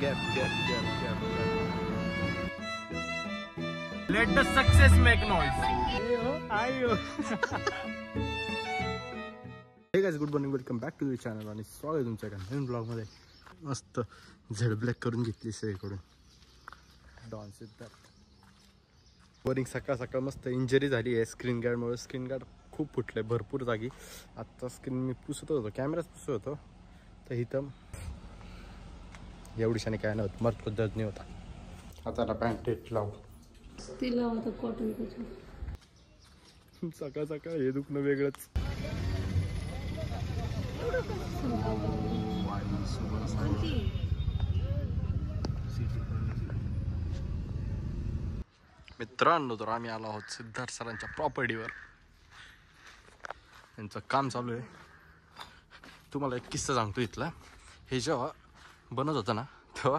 Let the success make noise. Hey guys, good morning, welcome back to the channel आणि स्वागत आहे तुमच्या नवीन blog मध्ये. मस्त झेड ब्लॅक करून घेतली सगळीकडून डॉन सिद्धार्थ. वरिंग सकाळ सकाळ मस्त इंजरी झाली आहे स्क्रीन गार्डमुळे. स्क्रीन गार्ड खूप फुटले भरपूर जागी. आत्ता स्क्रीन मी पुसत होतो, कॅमेराच पुसत होतो, तर इथं एवढीशाने काय नव्हतं, मरत पद्धत नाही होता. आता पॅन्ट लावू तिला होतं कॉटन. सकाळ सकाळ हे दुखणं वेगळंच. मित्रांनो, तर आम्ही आलो आहोत सिद्धार्थ सरांच्या प्रॉपर्टीवर. यांचं काम चालू आहे. तुम्हाला एक किस्सा सांगतो इथला. हे जेव्हा बनत होतं ना, तेव्हा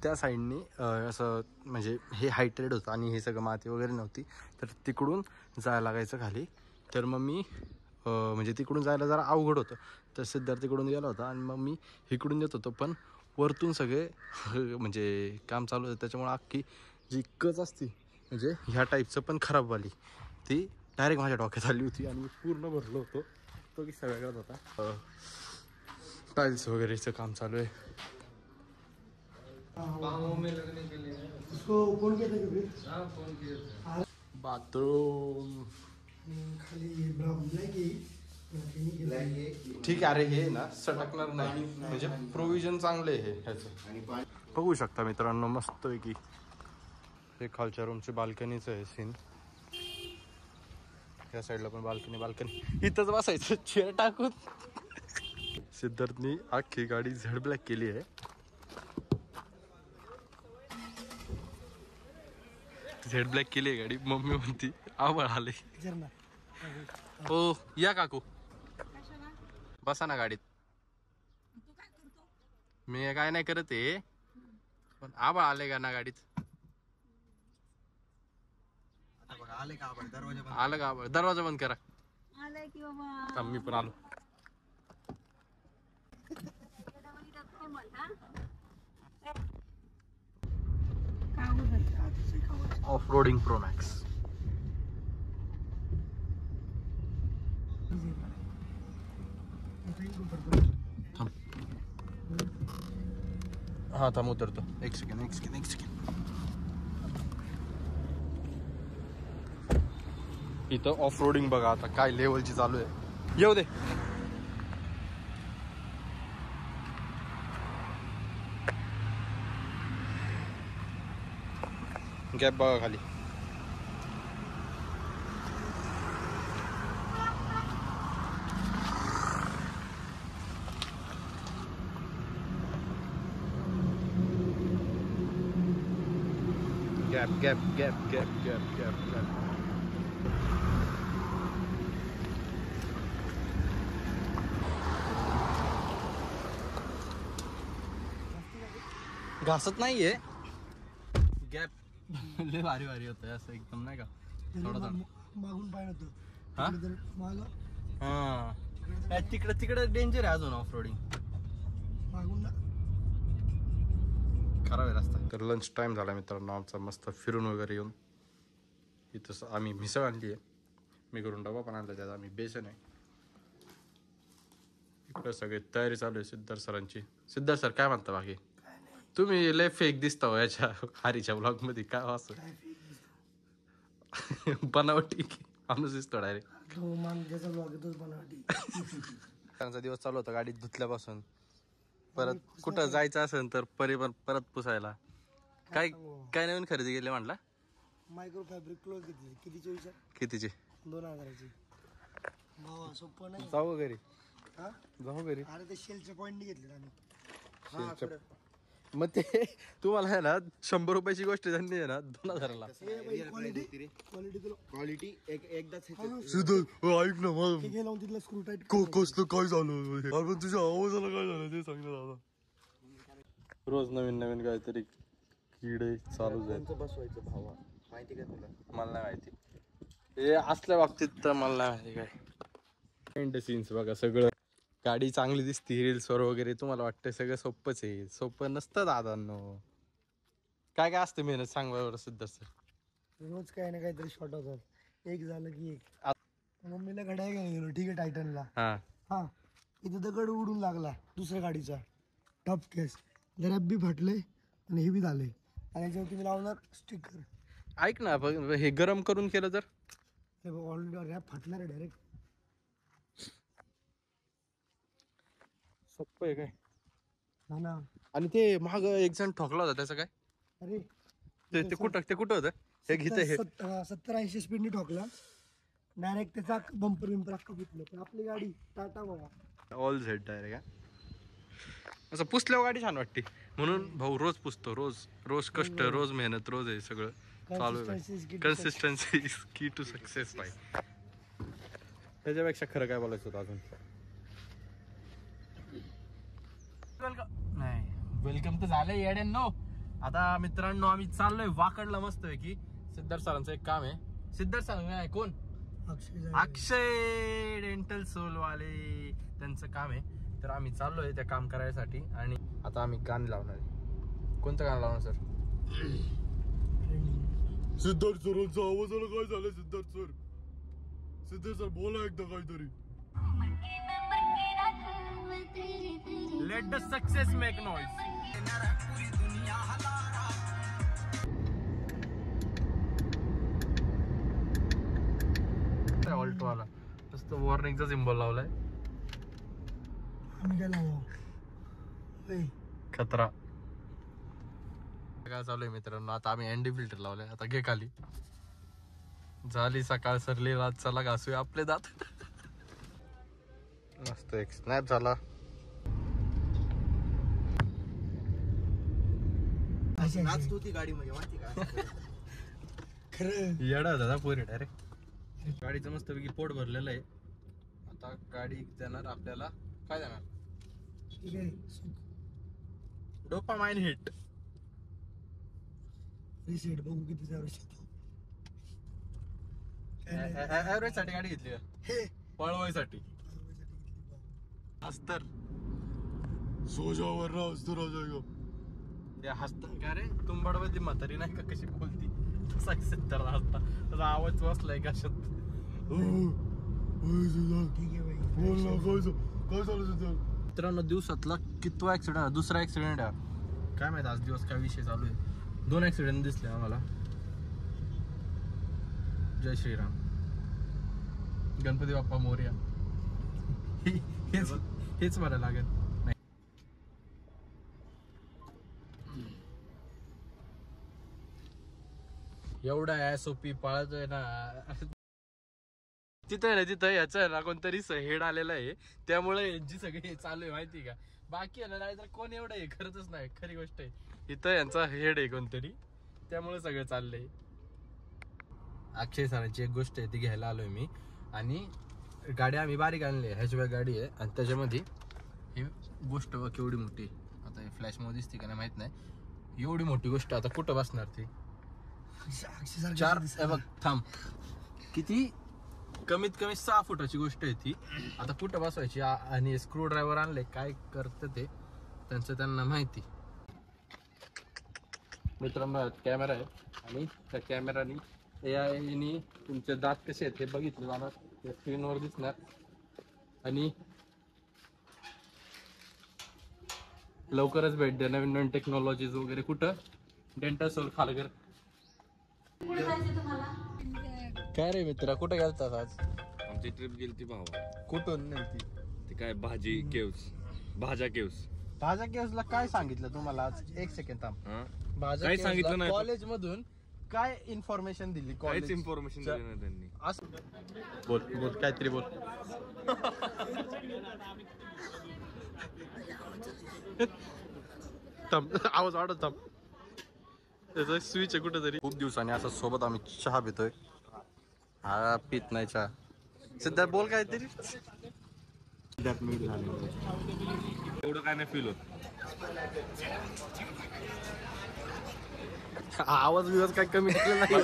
त्या साईडनी असं म्हणजे हे हायटेड होतं आणि हे सगळं माती वगैरे नव्हती, तर तिकडून जायला लागायचं खाली. तर मग मी म्हणजे तिकडून जायला जरा अवघड होतं, तर सिद्धार्थ तिकडून गेला होता आणि मग मी इकडून येत होतो. पण वरतून सगळे म्हणजे काम चालू होतं, त्याच्यामुळे अख्खी जी कच असती म्हणजे ह्या टाईपचं पण खराब वाली, ती डायरेक्ट माझ्या डोक्यात आली होती आणि मी पूर्ण भरलो होतो. तो किस्सा वेगळाच होता. टाईल्स वगैरेचं काम चालू आहे. बाथरूम ठीक आहे. अरे हे ना सटकणार नाही, म्हणजे प्रोव्हिजन चांगले आहे ह्याचं. बघू शकता मित्रांनो, मस्त पैकी हे खालच्या रूमची बाल्कनीच आहे सीन. या साईडला पण बाल्कनी. इथंच बसायचं चेअर टाकून. सिद्धार्थनी अख्खी गाडी झेड ब्लॅक केली आहे. झेड ब्लॅक केली आहे गाडी. मम्मी म्हणती आवाळ आले. हो या काकू, बसा ना गाडीत. मी काय नाही करत आहे, पण आवाळ आले का ना गाडीत. आलं का आवाळ? दरवाजा बंद करा. मी पण आलो. Off roading pro max. हा थांब, उतरतो. एक सेकंड. इथं ऑफ रोडिंग बघा आता काय लेवलची चालू आहे. येऊ दे. गॅप बघा खाली. गॅप. घासत नाहीये. गॅप लय भारी होत असं एकदम, नाही का? थोडा मागून पाहिजे होतं. हा तिकडे डेंजर आहे अजून ऑफ रोडिंग. मागून खराब आहे रस्ता. तर लंच टाइम झाला मित्रांनो आमचा. मस्त फिरून वगैरे येऊन इथं आम्ही मिसळ आणली आहे. मी करून डबा पण आणला, त्याचा आम्ही बेसन आहे. इकडे सगळे तयारी चालू आहे सिद्धार्थ सरांची. सिद्धार्थ सर काय म्हणता बाकी? तुम्ही लय फेक दिसता हो याच्या हारीच्या ब्लॉग मध्ये. काय असं बनावटी माणूस दिसतो डायरेक्ट. त्यांचा दिवस चालू होता गाडीत धुतल्यापासून. परत कुठं जायचं असेल तर परत पुसायला. काय नवीन खरेदी केली म्हणला? मायक्रो फॅब्रिक क्लोज घेतली. कितीचे विचार? कितीचे? 2000ची. भावा सोपं नाही. जाऊ घरी. अरे ते शेलचे पॉइंट घेतले आम्ही. मग ते तुम्हाला आहे ना 100 रुपयाची गोष्ट त्यांनी आहे ना 2000ला. क्वालिटी एकदाच ऐक ना तिथला स्क्रू टाईट कसलं काय झालं, तुझ्या आवाजाला काय झालं ते सांग ना दादा. रोज नवीन काहीतरी किडे चालूच आहेत. बसवायचं भावा, माहिती का तुला? मला नाही माहिती हे असल्या बाबतीत, तर मला नाही माहिती काय. एंड सीन्स बघा सगळं. गाडी चांगली दिसती रील्सवर वगैरे, तुम्हाला वाटतं सगळं सोपंच आहे. सोपं नसतं दादांनो. काय काय असतं मेहनत सांग बरं सिद्धार्थ सर. रोज काही ना काहीतरी शॉर्ट होतात. एक झालं की एक. मम्मीला घड्याळ घ्यायला गेलो, ठीक आहे, टायटनला. हा हा, इथं दगड उडून लागला दुसऱ्या गाडीचा, टॉप केस, रॅप बी फाटले आणि हे बी झाले. आणि याच्यावर तुम्ही लावणार स्टिकर. ऐक ना, हे गरम करून केलं तर हे ऑलरेडी रॅप फाटणार आहे डायरेक्ट. सोपं आहे काय. हा ना. आणि ते माग एक जण ठोकला होता त्याचं काय, अरे ते कुठं होतं हे घेते हे 70-80 स्पीडने ठोकला डायरेक्ट, त्याचा बंपर बिंपर अख्खा फुटलं. पण आपली गाडी टाटा बाबा, ऑल झेड डायरेक्ट. असं पुसल्यावर गाडी छान वाटते. म्हणून भाऊ रोज पुसतो, रोज रोज कष्ट, रोज मेहनत, रोज आहे सगळं चालू आहे. कन्सिस्टन्सी इज की टू सक्सेस बाय. त्याच्यापेक्षा खरं काय बोलायचं होतं अजून. नाही वेलकम तर झालंय येड्यांनो. आता मित्रांनो आम्ही चाललोय वाकडला मस्त आहे की सिद्धार्थ सरांचं एक काम आहे. सिद्धार्थ सर आहे कोण, अक्षय डेंटल सोल वाले, त्यांचं काम आहे. तर आम्ही चाललोय त्या काम करायसाठी. आणि आता आम्ही गाणं लावणार आहे. कोणतं गाणं लावणार सर? सिद्धार्थ सरांचा आवाजाला काय झालं? सिद्धार्थ सर बोला एकदा काहीतरी. Let the success make noise. Alto आला मस्त वॉर्निंगचा सिम्बॉल लावलाय. आम्ही काय लावा खतरा. काय चालू आहे मित्रांनो, आता आम्ही एनडी फिल्टर लावलाय. आता घे खाली. झाली सकाळ सरली रात, चला घासूया आपले दात. मस्त एक स्नॅप झाला. गाडी म्हणजे माहिती का खरं येडा दादा पोरी डायरेक्ट. गाडीचं मस्त पैकी पोट भरलेलं आहे. आता गाडी देणार आपल्याला काय देणार, ठीक आहे. Dopamine hit. रिसेट बघू किती ॲव्हरेज येतो. ॲव्हरेज साठी गाडी घेतली का? हे पळवायसाठी अस्तर सोजावर अस्तर त्या हसत का रे तुंबाडमध्ये म्हातारी नाही का कशी बोलती तसा सिद्धार्थ हसता, त्याचा आवाज वाचलाय कशात. ठीक आहे भाई. मित्रांनो दिवसातला कितवा ऍक्सिडेंट, दुसरा ऍक्सिडेंट आहे काय माहिती. आज दिवस काय विषय चालू आहे. 2 ऍक्सिडेंट दिसले आम्हाला. जय श्रीराम, गणपती बाप्पा मोरया. हेच मला लागेल. एवढा SOP पाळतोय ना तिथं आहे ना, तिथं याचं आहे ना कोणतरी हेड आलेलं आहे, त्यामुळे यांची सगळी हे चालू आहे माहिती का. बाकी आहे ना, नाहीतर कोण एवढं हे करतच नाही. खरी गोष्ट आहे, इथं यांचा हेड आहे कोणतरी, त्यामुळे सगळं चाललंय. अक्षय सरांची एक गोष्ट आहे ती घ्यायला आलोय मी. आणि गाडी आम्ही बारीक आणली, हॅचबॅक गाडी आहे. आणि त्याच्यामध्ये ही गोष्ट बघ केवढी मोठी. आता हे फ्लॅश मध्ये दिसते का नाही माहित नाही. एवढी मोठी गोष्ट आता कुठं बसणार ती. 4 बघ थांब, किती कमीत कमी 6 फुटाची गोष्ट आहे ती. आता कुठं बसवायची. आणि स्क्रू ड्रायव्हर आणले, काय करतं ते त्यांचं त्यांना माहिती. मित्रांनो कॅमेरा आहे आणि त्या कॅमेरानी AI तुमचे दात कसे आहेत हे बघितलं जाणार, त्या स्क्रीनवर दिसणार. आणि लवकरच भेट द्या नवीन नवीन टेक्नॉलॉजीज वगैरे. कुठं? डेंटल सोल खालगर. काय रे मित्रा, कुठे गेलतात आज? आमची ट्रिप गेली ती भावा. कुठून नेमकी? ते काय भाजी केव्स, भाज्या केव्स. भाज्या केव्सला काय सांगितलं तुम्हाला आज? एक सेकंड थांब. भाज्या काही सांगितलं नाही. कॉलेज मधून काय इन्फॉर्मेशन दिली? काहीच इन्फॉर्मेशन दिली नाही त्यांनी. बोल बोल काहीतरी बोल. थांब, आवाज वाढत थांब. त्याचा स्विच आहे कुठेतरी. खूप दिवसांनी असं सोबत आम्ही चहा पितोय. हा पित नाही चहा. सिद्धार्थ बोल काहीतरी. एवढं काय नाही फील होत. आवाज बिवाज काय कमी नाही.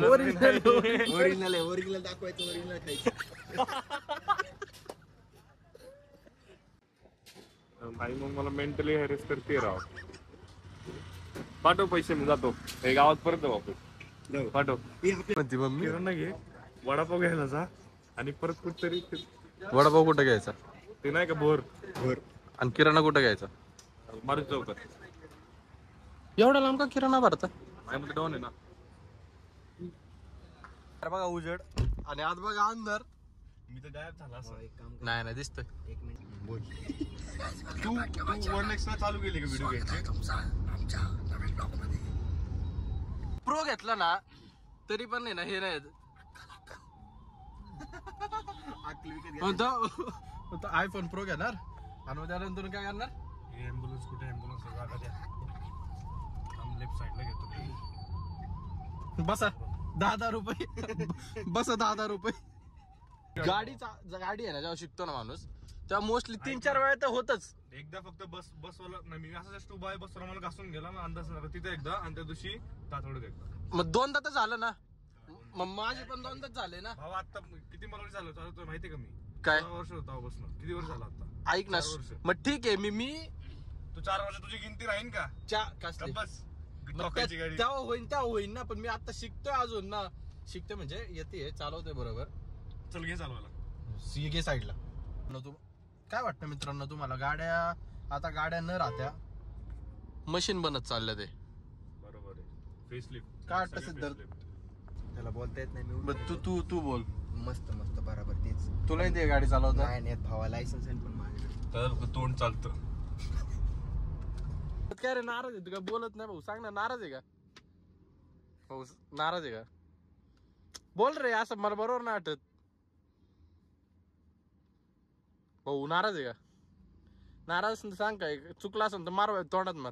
ओरिजिनल दाखवायचं, ओरिजिनल खायचं. आणि मग मला मेंटली हॅरेस करते राव. पाठव पैसे, मी जातो हे गावात परत जाऊ वापस. पाठव. म्हणती मम्मी किराणा घे, वडापाव घ्यायला जा आणि परत कुठतरी वडापाव कुठं घ्यायचा ते नाही का बोर आणि किराणा कुठं घ्यायचा? मारुती चौकात. एवढा लांब का किराणा भरता? माझ्यामध्ये डाऊन आहे ना. अरे बघा उजेड आणि आज बघा अंधार. मी तर गायब झाला असं. नाही नाही दिसतोय. तू 1x ला चालू केली का व्हिडिओ घ्यायचे? प्रो घेतला ना तरी पण नाही ना हे नाही आयफोन प्रो घेणार आणि त्यानंतर काय करणार? ॲम्ब्युलन्स कुठे? ॲम्ब्युलन्स जागा द्या. आम्ही लेफ्ट साईडला घेतो. बसा 10,000 रुपये. बसा 10,000 रुपये. गाडी आहे ना जेव्हा शिकतो ना माणूस तेव्हा मोस्टली 3-4 वेळा तर होतच. एकदा फक्त बसवाला नाही, मी असं जस्ट उभा आहे बसवाला मला घासून गेला ना अंदाज नाही. तिथे एकदा आणि त्या दिवशी तातोडत एकदा. मग 2दा तर झालं ना. मग माझे पण 2दाच झाले ना. भावा आता किती मला वर्ष झालं तुला माहिती का? मी काय 4 वर्ष होता बसणं. किती वर्ष झालं आता? ऐक ना 4 वर्ष. मग ठीक आहे मी तू 4 वर्ष तुझी गिनती राहीन का? कसली? बस मग टोकायची गाडी. तेव्हा होईन ना. पण मी आता शिकतोय अजून ना. शिकतोय म्हणजे येते चालवतोय बरोबर. चल घे चालवायला. सीगे साईडला. तू काय वाटतं मित्रांनो तुम्हाला? आता गाड्या न राहत्या मशीन बनत चालल्या ते. बरोबर आहे. फेसलिफ्ट काय वाटतं सिद्धार्थ? त्याला बोलता येत नाही. मी तू बोल. मस्त मस्त बरोबर तेच. तुला येते गाडी चालवता? नाही भावा लायसन्स आहे पण माझ्याकडे. तर तोंड चालतं. काय रे नाराज आहे तू? काय बोलत नाही भाऊ? सांग ना, नाराज आहे का भाऊ? नाराज आहे का? बोल रे, असं मला बरोबर नाही वाटत भाऊ. नाराज आहे का? नाराज असेल तर सांग. काय चुकला असेल तर मार तोंडात मार.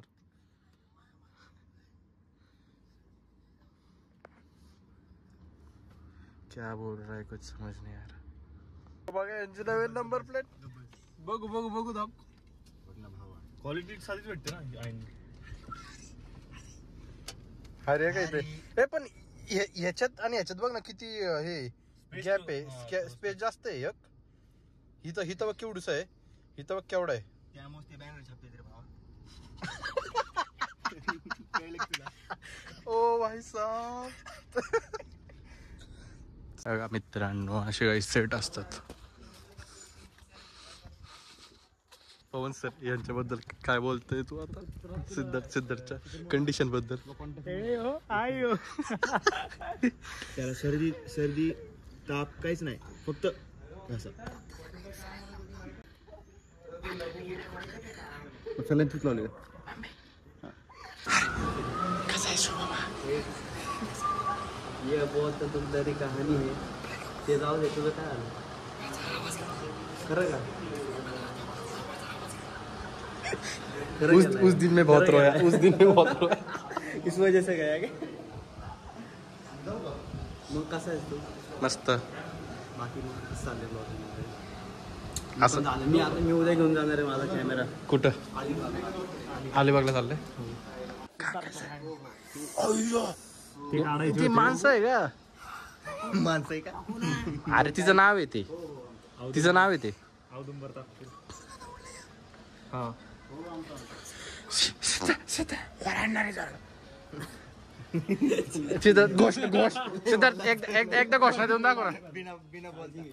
क्या बोल रहा है कुछ समझ नहीं आ रहा. बघा यांची नवीन नंबर प्लेट. बघू दाब. क्वालिटी साधीच भेटते ना. अरे काय ते पण ह्याच्यात आणि ह्याच्यात बघ ना किती हे गॅप आहे. स्पेस जास्त आहे. एक हिथं बघ केवढूस आहे. हिथं बघ केवढा आहे. त्यामुळे ते बॅनर छापते रे भावा. ओ भाई साहब. बघा मित्रांनो असे काही सेट असतात. पवन सर यांच्याबद्दल काय बोलतोय तू आता? सिद्धार्थच्या कंडिशन बद्दल. त्याला सर्दी ताप काहीच नाही, फक्त असं. ये बहुत दुखदारी कहानी है. ते जाऊ दे, तुझं काय आलं? खरं का? उस दिन में बहुत रोया. इस वजह से गया क्या? मग कसा आहेस तू? मस्त. बाकी मग कसं चाललंय ब्लॉगिंग? असं मी उद्या घेऊन जाणार आहे माझा कॅमेरा. कुठं? अलिबागला चाललंय. ती माणसं आहे का? माणसं आहे का? अरे तिचं नाव आहे ते. तिचं नाव आहे ते. हा एकदा घोषणा देऊन दाखव ना. बिना बॉलिंग.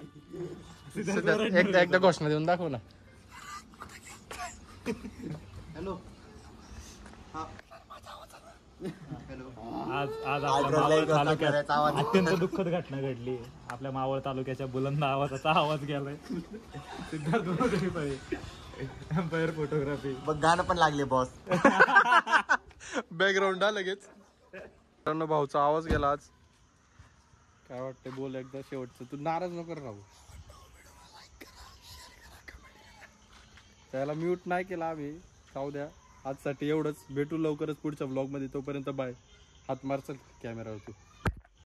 एकदा घोषणा देऊन दाखव ना. हॅलो. आज आपल्या मावळ तालुक्यात अत्यंत दुःखद घटना घडली. आपल्या मावळ तालुक्याच्या बुलंद आवाजाचा आवाज गेलाय. Siddharth empire photography. बघ गाणं पण लागले बॉस. बॅकग्राऊंड लगेच. भाऊचा आवाज गेला आज. काय वाटतंय बोल एकदा शेवटचं. तू नाराज नको राहू. त्याला म्यूट नाही केला आम्ही. जाऊ द्या आजसाठी एवढंच. भेटू लवकरच पुढच्या ब्लॉग मध्ये. तोपर्यंत बाय. हात मार चल कॅमेरावर तू.